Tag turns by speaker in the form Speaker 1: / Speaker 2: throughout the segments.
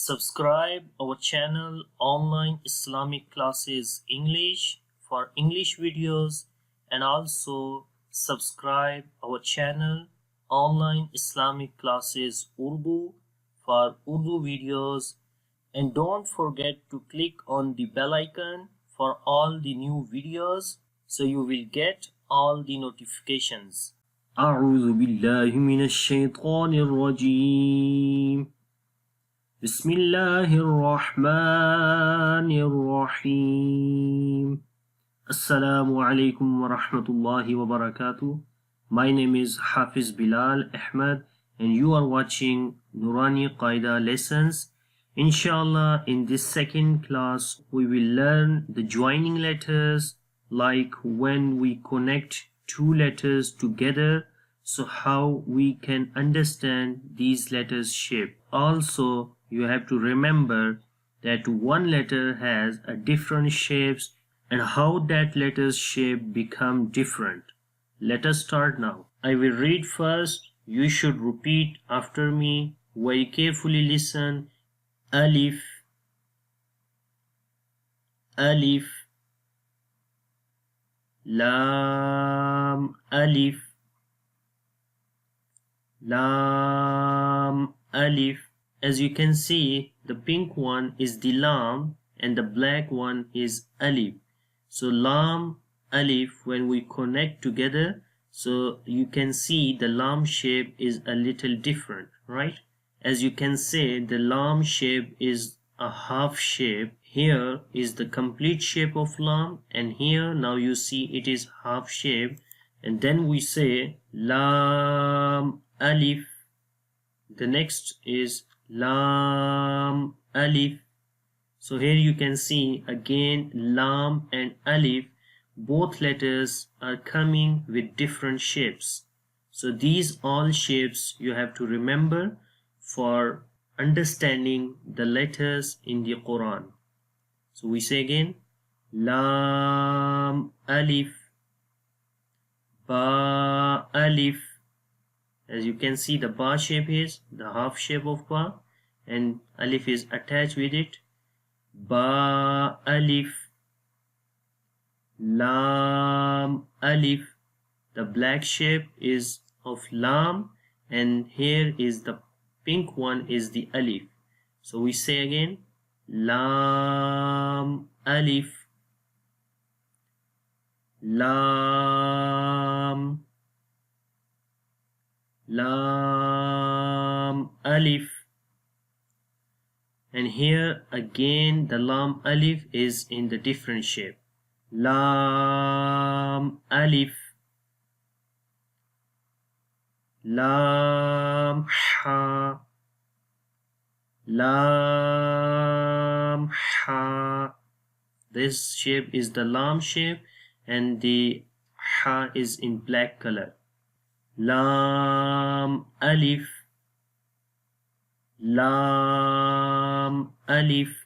Speaker 1: Subscribe our channel Online Islamic Classes English for English videos, and also subscribe our channel Online Islamic Classes Urdu for Urdu videos, and don't forget to click on the bell icon for all the new videos so you will get all the notifications. أعوذ بالله من الشيطان الرجيم. بسم الله الرحمن الرحيم. Assalamu alaikum wa rahmatullahi wa barakatuh. My name is Hafiz Bilal Ahmed and you are watching Noorani Qaida lessons. Inshallah, in this second class we will learn the joining letters, like when we connect two letters together, so how we can understand these letters shape. Also, you have to remember that one letter has a different shapes and how that letter's shape become different. Let us start now. I will read first. You should repeat after me. Very carefully listen. Alif, Alif, Lam, Alif, Lam, Alif. As you can see, the pink one is the Lam and the black one is Alif. So Lam, Alif, when we connect together, so you can see the Lam shape is a little different, right? As you can see, the Lam shape is a half shape. Here is the complete shape of Lam, and here now you see it is half shape. And then we say Lam, Alif. The next is Lam, Alif. So here you can see again Lam and Alif, both letters are coming with different shapes. So these all shapes you have to remember for understanding the letters in the Quran. So we say again Lam, Alif, Ba, Alif. As you can see, the Ba shape is the half shape of Ba and Alif is attached with it. Ba, Alif, Lam, Alif. The black shape is of Lam and here is the pink one is the Alif. So we say again Lam, Alif, Lam, Lam, Alif. And here again the Lam Alif is in the different shape. Lam, Alif, Lam, Ha, Lam, Ha. This shape is the Lam shape and the Ha is in black color. Lam, Alif, Lam, Alif,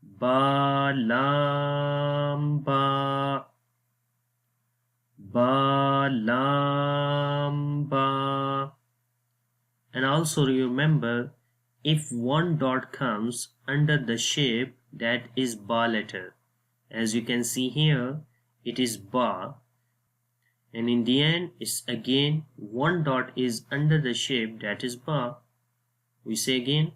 Speaker 1: Ba, Lam, Ba, Ba, Lam, Ba. And also remember, if one dot comes under the shape, that is Ba letter. As you can see here, it is Ba. And in the end, it's again one dot is under the shape, that is Ba. We say again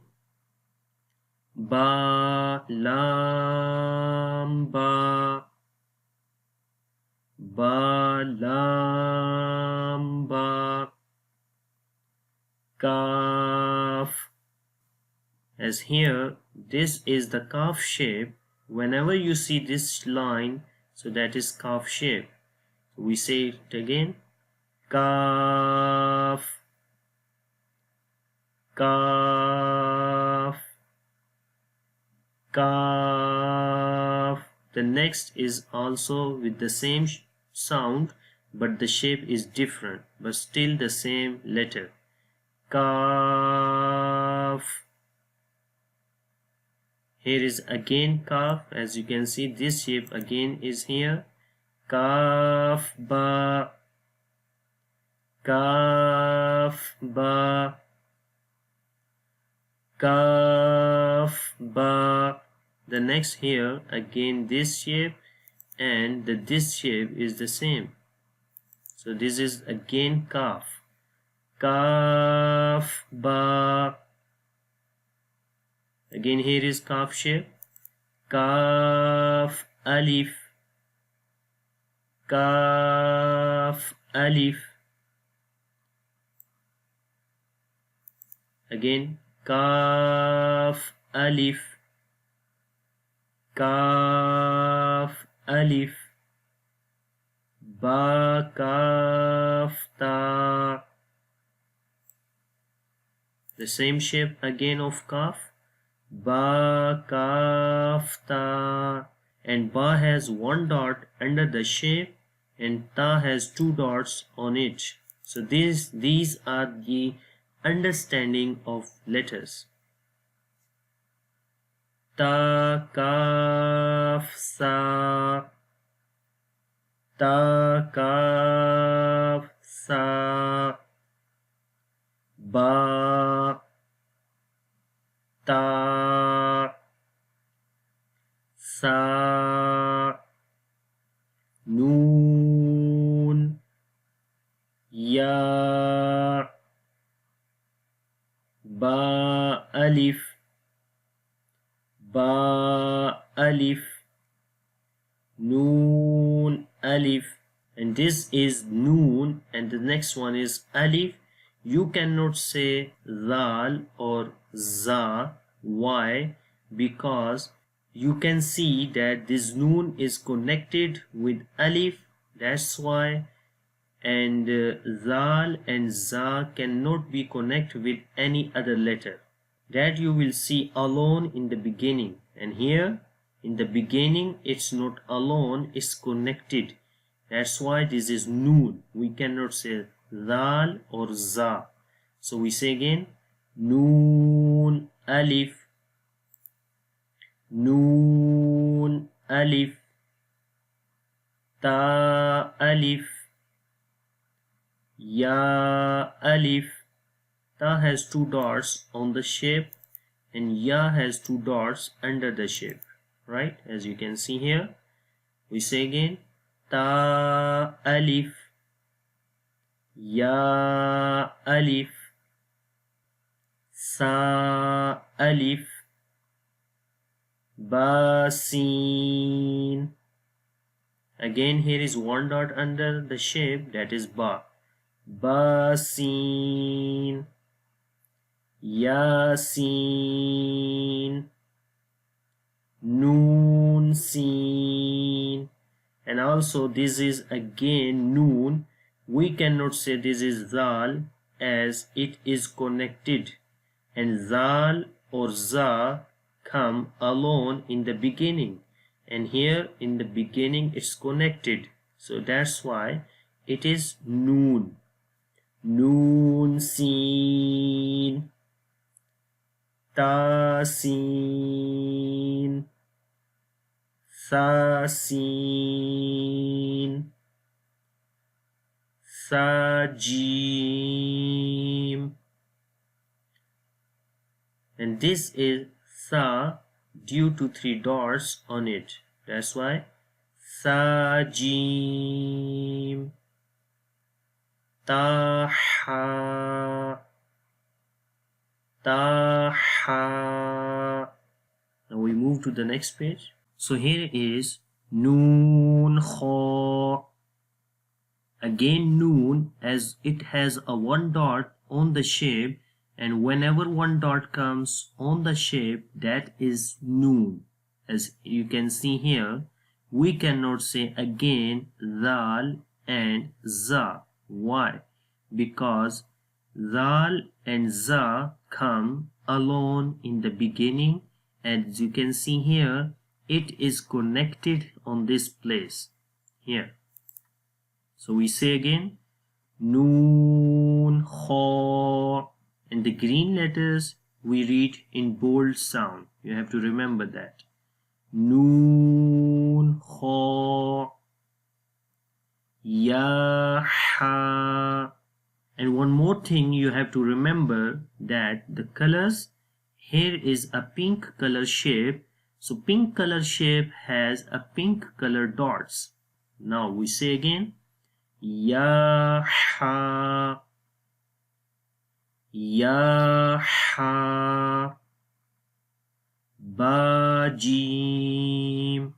Speaker 1: Ba, Lam, Ba, Ba, Lam, Ba, Kaf. As here, this is the Kaf shape. Whenever you see this line, so that is Kaf shape. We say it again Kaf, Kaf, Kaf. The next is also with the same sound, but the shape is different, but still the same letter. Kaf. Here is again Kaf. As you can see, this shape again is here. Kaf, Ba, Kaf, Ba, Kaf. kaf, ba. The next here again this shape, and this shape is the same. So this is again kaf. Kaf, ba. Again here is kaf shape. Kaf, alif. Kaf, alif. Again kaf, alif. Kaf, alif. Ba, kaf, ta. The same shape again of kaf. Ba, kaf, ta. And ba has one dot under the shape and ta has two dots on it. So these are the understanding of letters. Ta, kaf, sa. Ta, kaf, sa. Ba, ta, sa. Noon, ya. Ba, alif. Ba, alif. Noon, alif. And this is noon, and the next one is alif. You cannot say zal or za. Why? Because you can see that this noon is connected with alif. That's why. And zal and za cannot be connected with any other letter. That you will see alone in the beginning, and here in the beginning it's not alone, it's connected. That's why this is noon. We cannot say zal or za. So we say again noon, alif. Noon, alif. Ta, alif. Ya, alif. Ta has two dots on the shape and ya has two dots under the shape, right? As you can see here, we say again ta, alif. Ya, alif. Sa, alif. Ba, sin. Again here is one dot under the shape, that is ba. Ba, sin. Yasin, Noon, Sin. And also this is again Noon. We cannot say this is Zal as it is connected, and Zal or Za come alone in the beginning, and here in the beginning it's connected, so that's why it is Noon. Noon, Sin. Tasin, Sasin, Sajim. And this is Sa due to three dots on it. That's why Sajim. Taha, Taha. Now we move to the next page. So here is Noon, Kha. Again Noon, as it has a one dot on the shape, and whenever one dot comes on the shape, that is Noon. As you can see here, we cannot say again Zal and Za. Why? Because Zal and Za come alone in the beginning, and as you can see here, it is connected on this place here. So we say again Noon, Kha, and the green letters we read in bold sound. You have to remember that. Noon, Kha, Ya, Ha. And one more thing you have to remember, that the colors here is a pink color shape. So pink color shape has a pink color dots. Now we say again, ya ha, ya ha, ba jim.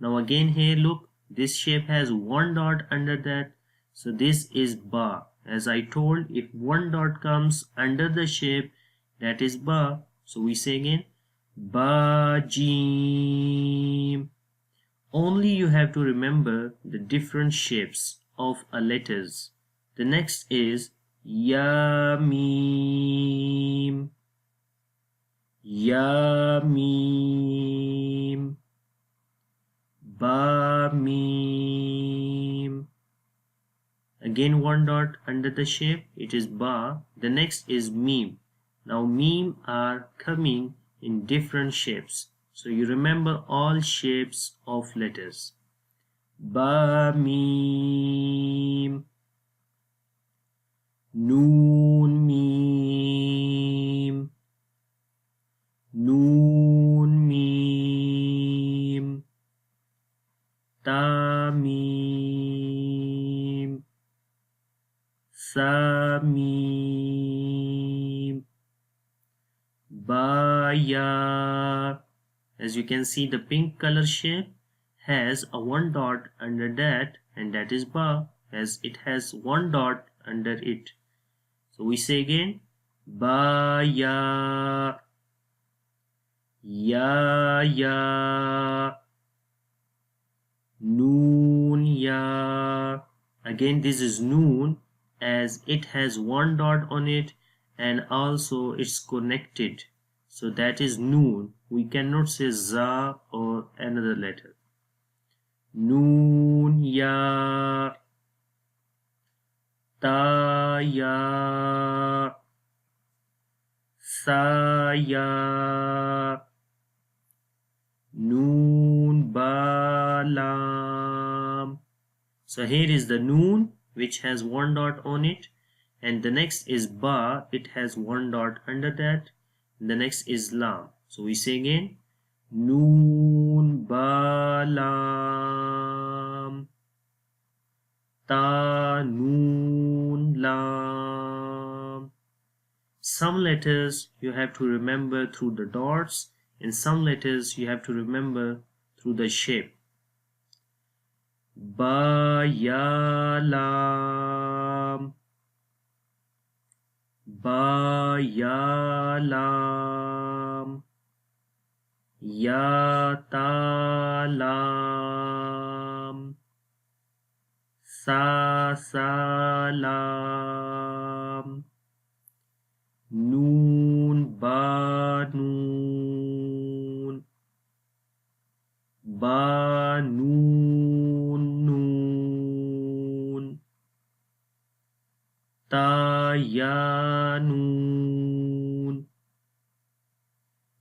Speaker 1: Now again here look, this shape has one dot under that, so this is ba. As I told, if one dot comes under the shape, that is ba. So we say again, ba jim. Only you have to remember the different shapes of a letters. The next is ya mim, ya mim, ba mim. Again one dot under the shape, it is ba. The next is mim. Now mim are coming in different shapes, so you remember all shapes of letters. Ba mim, noon mim, noon mim, ta mim, sa mim, ba ya. As you can see, the pink color shape has a one dot under that, and that is ba, as it has one dot under it. So we say again, ba ya, ya ya, noon ya. Again this is noon, as it has one dot on it and also it's connected, so that is noon. We cannot say za or another letter. Noon ya, ta ya, sa ya, noon ba lam. So here is the noon, which has one dot on it, and the next is ba, it has one dot under that, and the next is lam. So we say again, noon ba lam, ta noon lam. Some letters you have to remember through the dots, and some letters you have to remember through the shape. Ba ya lam, ba ya lam, ya ta lam, sa lam, noon ba noon, ba noon noon, ta ya noon,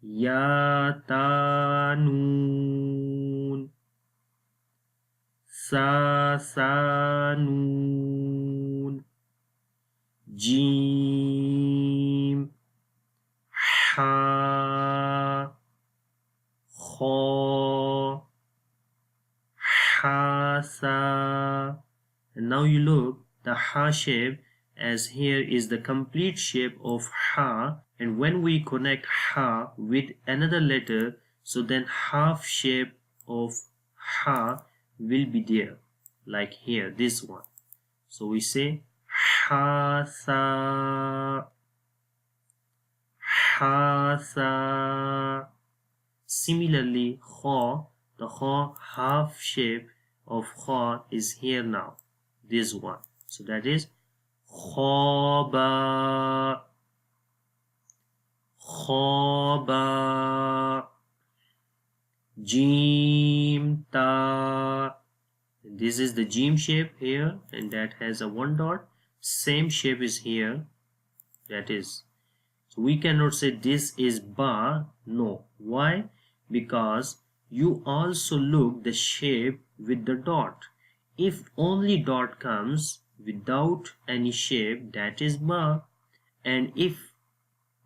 Speaker 1: ya ta noon, sa noon, jim, ha, kha, ha sa. And now you look, the ha shape, as here is the complete shape of ha, and when we connect ha with another letter, so then half shape of ha will be there, like here, this one. So we say ha sa, ha sa. Similarly, kha, the kha half shape of kha is here now, this one. So that is khaba, khaba, jim ta. This is the jim shape here, and that has a one dot. Same shape is here, that is. So we cannot say this is ba, no. Why? Because you also look the shape with the dot. If only dot comes without any shape, that is ba, and if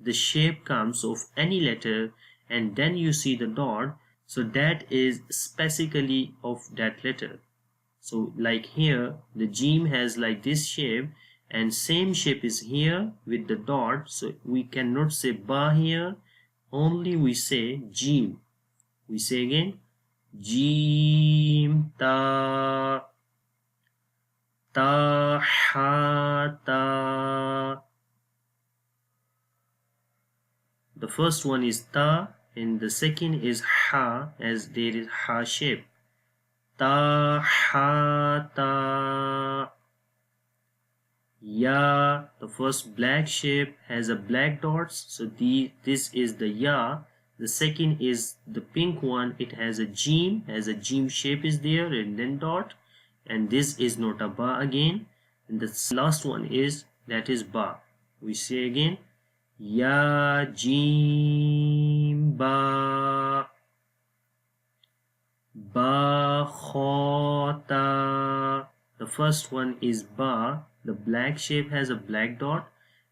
Speaker 1: the shape comes of any letter and then you see the dot, so that is specifically of that letter. So like here the Jim has like this shape and same shape is here with the dot, so we cannot say ba here, only we say Jim. We say again Jim ta ta ha ta. The first one is ta and the second is ha, as there is ha shape. Ta ha ta. Ya, the first black shape has a black dots, so this is the ya. The second is the pink one, it has a Jim, shape is there and then dot, and this is not a ba again. And the last one is, that is ba. We say again ya Jim ba. Ba kha ta. The first one is ba, the black shape has a black dot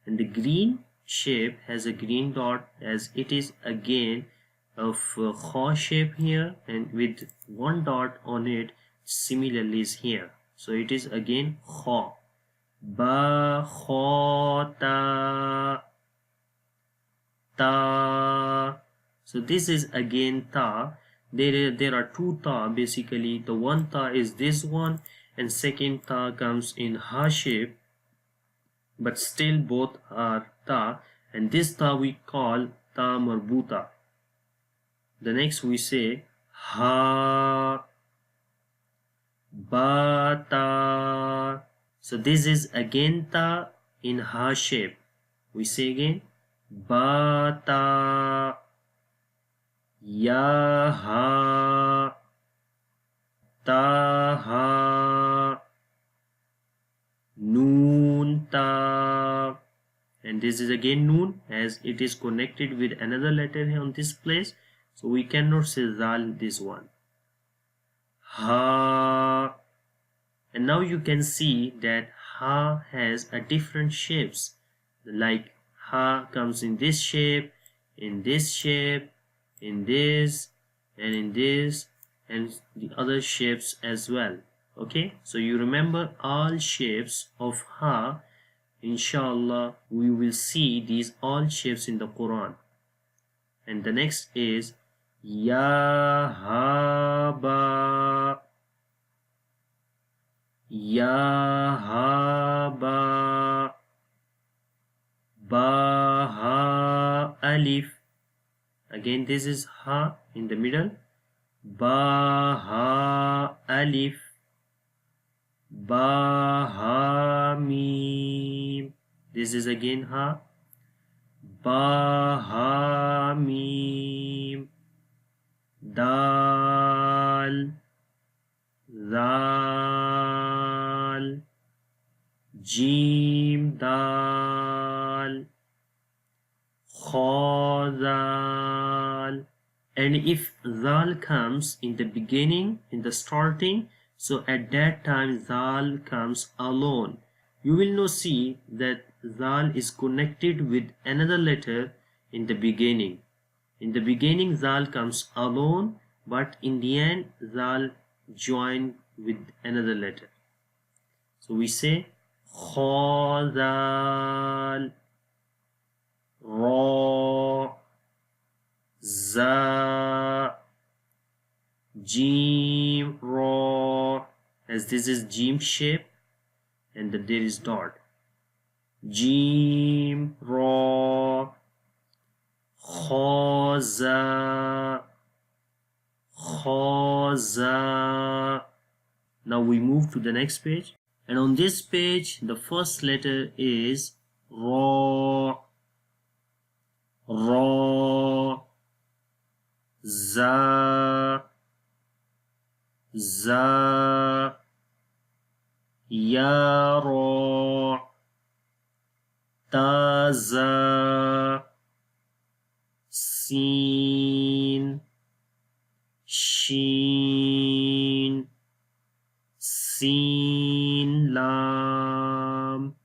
Speaker 1: and the green shape has a green dot, as it is again of kha shape here and with one dot on it, similarly is here, so it is again kha. Ba kha ta ta. So this is again ta. There are two ta basically. The one ta is this one and second ta comes in ha shape, but still both are ta, and this ta we call ta marbuta. The next we say ha ba ta. So this is again ta in ha shape. We say again ba ta. Ya ha ta ha. Noon ta. And this is again noon, as it is connected with another letter here on this place, so we cannot say zal this one. Ha. And now you can see that ha has a different shapes, like ha comes in this shape, in this shape, in this, and in this, and the other shapes as well. Okay, so you remember all shapes of ha. Inshallah we will see these all shapes in the Quran. And the next is ya ha ba. Ya ha ba. Ba ha alif. Again this is ha in the middle. Ba ha alif. Ba ha mim. This is again ha. Ba ha mim. Dal. Zal. Jim dal. Kha zal. And if zal comes in the beginning, in the starting, so at that time zal comes alone. You will now see that zal is connected with another letter in the beginning. In the beginning zal comes alone, but in the end zal join with another letter. So we say kha zal, ra, za, jim ra, as this is jim shape and then there is dot. Jim ra, kha za, kha za. Now we move to the next page, and on this page the first letter is ra, ra, za, za, ya ra, ta za, sin, shin, sin lam,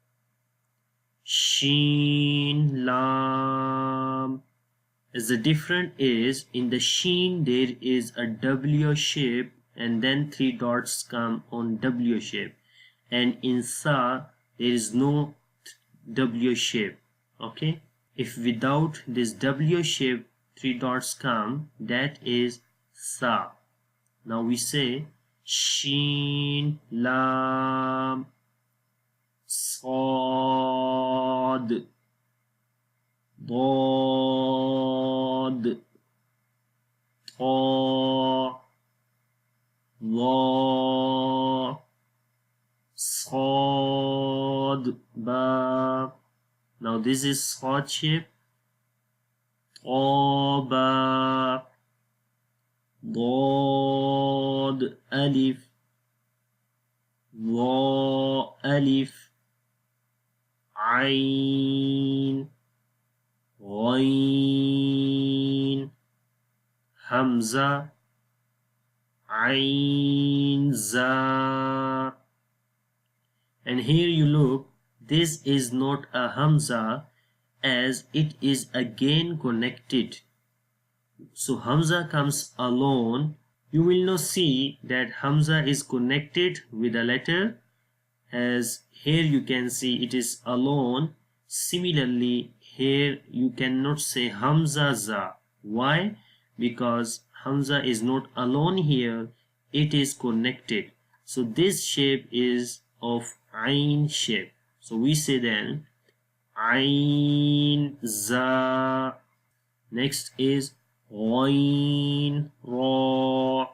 Speaker 1: shin lam. As the difference is in the sheen there is a W shape and then 3 dots come on W shape, and in sa there is no W shape. Okay, if without this W shape 3 dots come, that is sa. Now we say sheen lam صاد ضاد طا ظا صاد ba. Now this is صاد shape. طا ضاد ألف ظا ألف عين غين همزة عين za. And here you look, this is not a hamza as it is again connected. So hamza comes alone. You will now see that hamza is connected with a letter, as here you can see it is alone. Similarly here you cannot say hamza za. Why? Because hamza is not alone here, it is connected. So this shape is of ain shape. So we say then ain za. Next is ghain ra,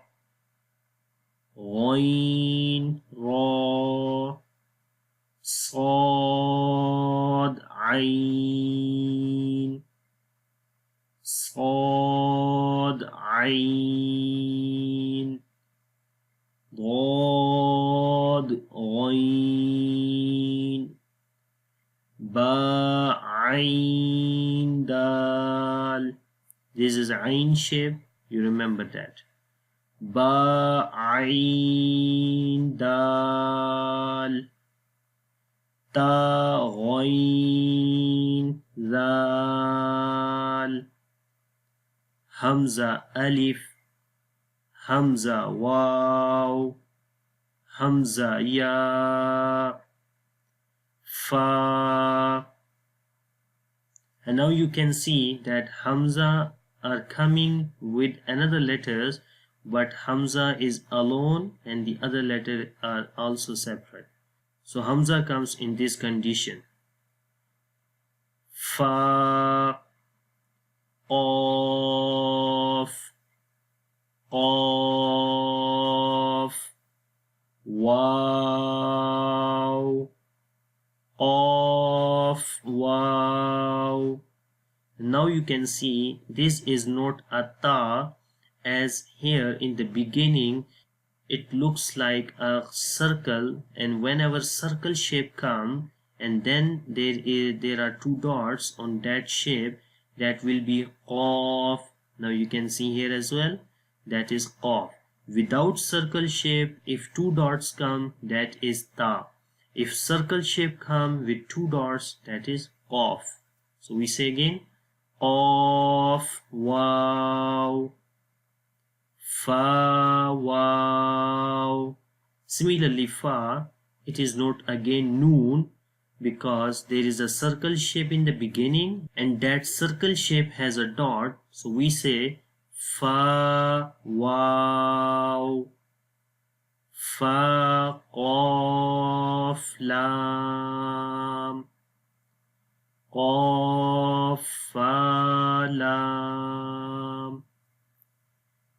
Speaker 1: ghain ra, صاد عين صاد عين ضاد غين با عين دال. This is ain shape, you remember that. Ba ain dal ta ghain zal hamza alif hamza waw hamza ya fa. And now you can see that hamza are coming with another letters, but hamza is alone and the other letter are also separate. So hamza comes in this condition. Fa, qaf, qaf, waw, qaf, waw. Now you can see this is not a ta, as here in the beginning it looks like a circle, and whenever circle shape come and then there are 2 dots on that shape, that will be qaf. Now you can see here as well, that is qaf. Without circle shape, if 2 dots come, that is ta. If circle shape come with 2 dots, that is qaf. So we say again qaf waw fa waw. Similarly fa, it is not again noon, because there is a circle shape in the beginning and that circle shape has a dot. So we say fa waw fa qaf lam qaf fa lam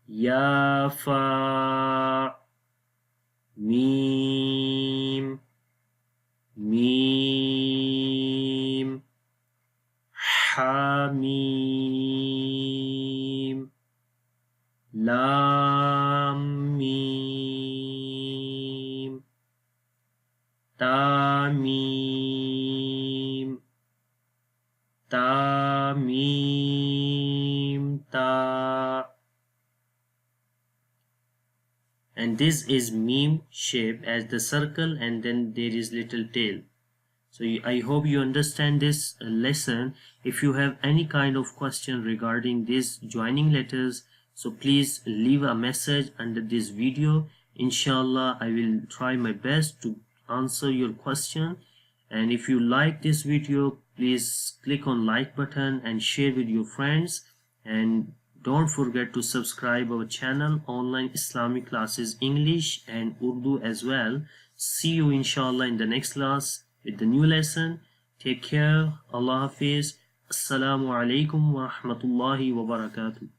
Speaker 1: ya fa mim mim ha mim lam mim ta mim ta mim ta. And this is meme shape as the circle and then there is little tail. So I hope you understand this lesson. If you have any kind of question regarding these joining letters, so please leave a message under this video. Inshallah, I will try my best to answer your question. And if you like this video, please click on like button and share with your friends. And don't forget to subscribe our channel, Online Islamic Classes English and Urdu as well. See you inshallah in the next class with the new lesson. Take care. Allah Hafiz. Assalamu alaikum wa rahmatullahi wa barakatuh.